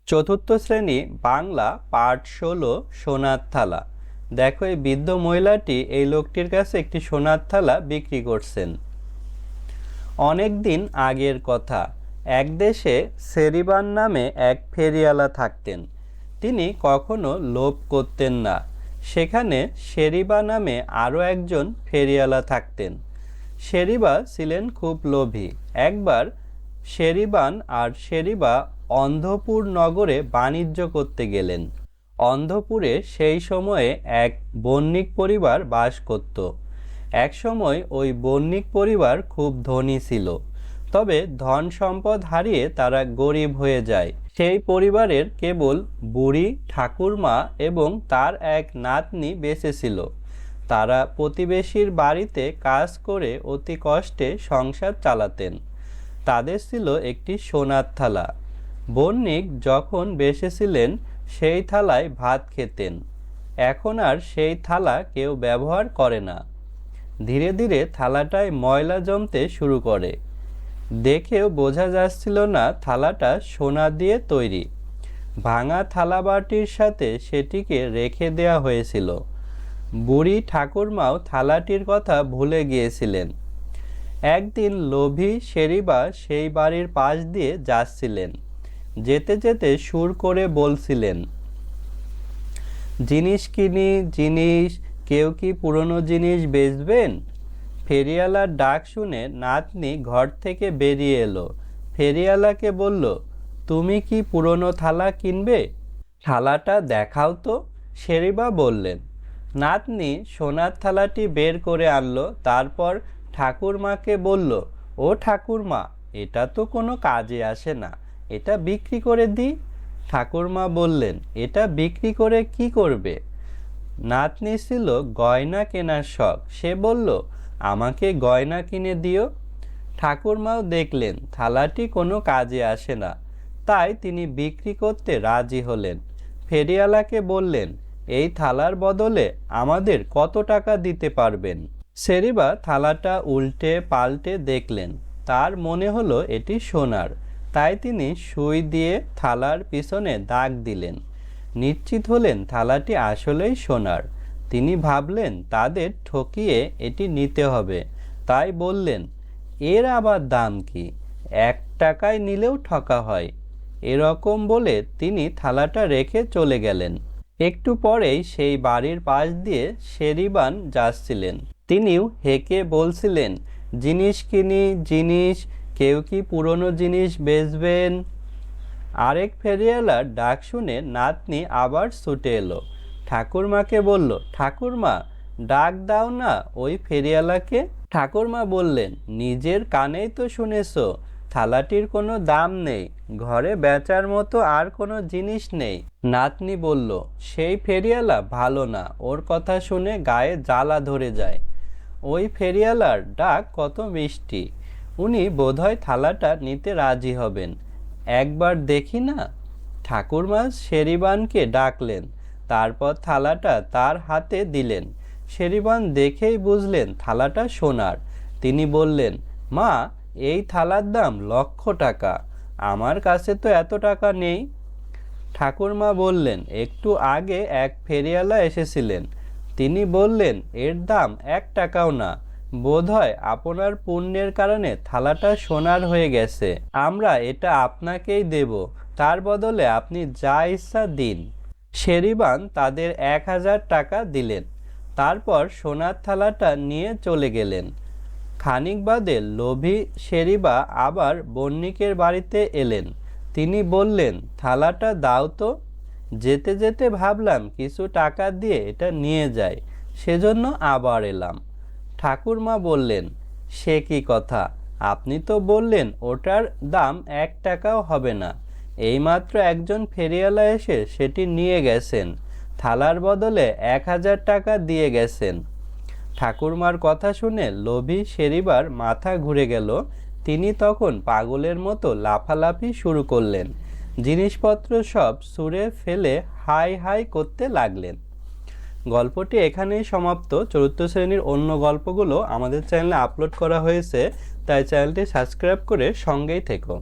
চতুর্থ শ্রেণী বাংলা পাঠ ১৬ সোনার থালা। দেখো এই বৃদ্ধ মহিলাটি এই লোকটির কাছে একটি সোনার থালা বিক্রি করছেন। অনেক দিন আগের কথা, এক দেশে সেরিবান নামে এক ফেরিওয়ালা থাকতেন। তিনি কখনো লোভ করতেন না। সেখানে শেরিবা নামে আরও একজন ফেরিওয়ালা থাকতেন। শেরিবা ছিলেন খুব লোভী। একবার শেরিবান আর শেরিবা অন্ধপুর নগরে বাণিজ্য করতে গেলেন। অন্ধপুরে সেই সময়ে এক বণিক পরিবার বাস করত। এক সময় ওই বণিক পরিবার খুব ধনী ছিল, তবে ধন সম্পদ হারিয়ে তারা গরিব হয়ে যায়। সেই পরিবারের কেবল বুড়ি ঠাকুরমা এবং তার এক নাতনি বেঁচে ছিল। তারা প্রতিবেশীর বাড়িতে কাজ করে অতি কষ্টে সংসার চালাতেন। তাদের ছিল একটি সোনার থালা। বণিক যখন বেঁচে ছিলেন সেই থালায় ভাত খেতেন। এখন আর সেই থালা কেউ ব্যবহার করে না। ধীরে ধীরে থালাটায় ময়লা জমতে শুরু করে। দেখেও বোঝা যাচ্ছিল না থালাটা সোনা দিয়ে তৈরি। ভাঙা থালাবাটির সাথে সেটিকে রেখে দেওয়া হয়েছিল। বুড়ি ঠাকুরমাও থালাটির কথা ভুলে গিয়েছিলেন। একদিন লোভী শেরিবা সেই বাড়ির পাশ দিয়ে যাচ্ছিলেন। যেতে যেতে সুর করে বলছিলেন, জিনিস কিনি জিনিস, কেউ কি পুরনো জিনিস বেচবেন? ফেরিওয়ালার ডাক শুনে নাতনি ঘর থেকে বেরিয়ে এলো। ফেরিওয়ালাকে বলল, তুমি কি পুরনো থালা কিনবে? থালাটা দেখাও তো, শেরিবা বললেন। নাতনি সোনার থালাটি বের করে আনলো। তারপর ঠাকুরমাকে বলল, ও ঠাকুরমা, এটা তো কোনো কাজে আসে না, এটা বিক্রি করে দিই। ঠাকুরমা বললেন, এটা বিক্রি করে কি করবে? নাতনি ছিল গয়না কেনার শখ। সে বলল, আমাকে গয়না কিনে দিও। ঠাকুরমাও দেখলেন থালাটি কোনো কাজে আসে না, তাই তিনি বিক্রি করতে রাজি হলেন। ফেরিওয়ালাকে বললেন, এই থালার বদলে আমাদের কত টাকা দিতে পারবেন? শেরিবা থালাটা উল্টে পাল্টে দেখলেন। তার মনে হলো এটি সোনার, তাই তিনি সুই দিয়ে থালার পিছনে দাগ দিলেন। নিশ্চিত হলেন থালাটি আসলেই সোনার। তিনি ভাবলেন তাদের ঠকিয়ে এটি নিতে হবে, তাই বললেন, এর আবার দাম কি? 1 টাকায় নিলেও ঠকা হয়। এরকম বলে তিনি থালাটা রেখে চলে গেলেন। একটু পরেই সেই বাড়ির পাশ দিয়ে শেরিবান যাচ্ছিলেন। তিনিও হেঁকে বলছিলেন, জিনিস কিনি জিনিস, কেউ কি পুরনো জিনিস বেচবেন? আরেক ফেরিওয়ালার ডাক শুনে নাতনি আবার ছুটে এলো। ঠাকুরমাকে বলল, ঠাকুরমা, ডাক দাও না ওই ফেরিওয়ালাকে। ঠাকুরমা বললেন, নিজের কানেই তো শুনেছ, থালাটির কোনো দাম নেই, ঘরে বেচার মতো আর কোনো জিনিস নেই। নাতনি বলল, সেই ফেরিওয়ালা ভালো না, ওর কথা শুনে গায়ে জ্বালা ধরে যায়। ওই ফেরিওয়ালার ডাক কত মিষ্টি, উনি বোধহয় থালাটা নিতে রাজি হবেন। একবার দেখি না। ঠাকুরমা শেরিবানকে ডাকলেন, তারপর থালাটা তার হাতে দিলেন। শেরিবান দেখেই বুঝলেন থালাটা সোনার। তিনি বললেন, মা, এই থালার দাম 1,00,000 টাকা, আমার কাছে তো এত টাকা নেই। ঠাকুরমা বললেন, একটু আগে এক ফেরিওয়ালা এসেছিলেন, তিনি বললেন এর দাম 1 টাকাও না। বোধহয় আপনার পুণ্যের কারণে থালাটা সোনার হয়ে গেছে। আমরা এটা আপনাকেই দেব, তার বদলে আপনি যা ইচ্ছা দিন। শেরিবান তাদের 1000 টাকা দিলেন। তারপর সোনার থালাটা নিয়ে চলে গেলেন। খানিক বাদে লোভী শেরিবা আবার বণিকের বাড়িতে এলেন। তিনি বললেন, থালাটা দাও তো। যেতে যেতে ভাবলাম কিছু টাকা দিয়ে এটা নিয়ে যাই, সেজন্য আবার এলাম। ঠাকুরমা বললেন, সে কি কথা, আপনি তো বললেন ওটার দাম 1 টাকাও হবে না। এইমাত্র একজন ফেরিওয়ালা এসে সেটি নিয়ে গেছেন, থালার বদলে 1000 টাকা দিয়ে গেছেন। ঠাকুরমার কথা শুনে লোভী শেরিবার মাথা ঘুরে গেল। তিনি তখন পাগলের মতো লাফালাফি শুরু করলেন। জিনিসপত্র সব ছুঁড়ে ফেলে হাই হাই করতে লাগলেন। গল্পটি এখানেই সমাপ্ত। চতুর্থ শ্রেণীর অন্য গল্পগুলো আমাদের চ্যানেলে আপলোড করা হয়েছে, তাই চ্যানেলটি সাবস্ক্রাইব করে সঙ্গেই থেকো।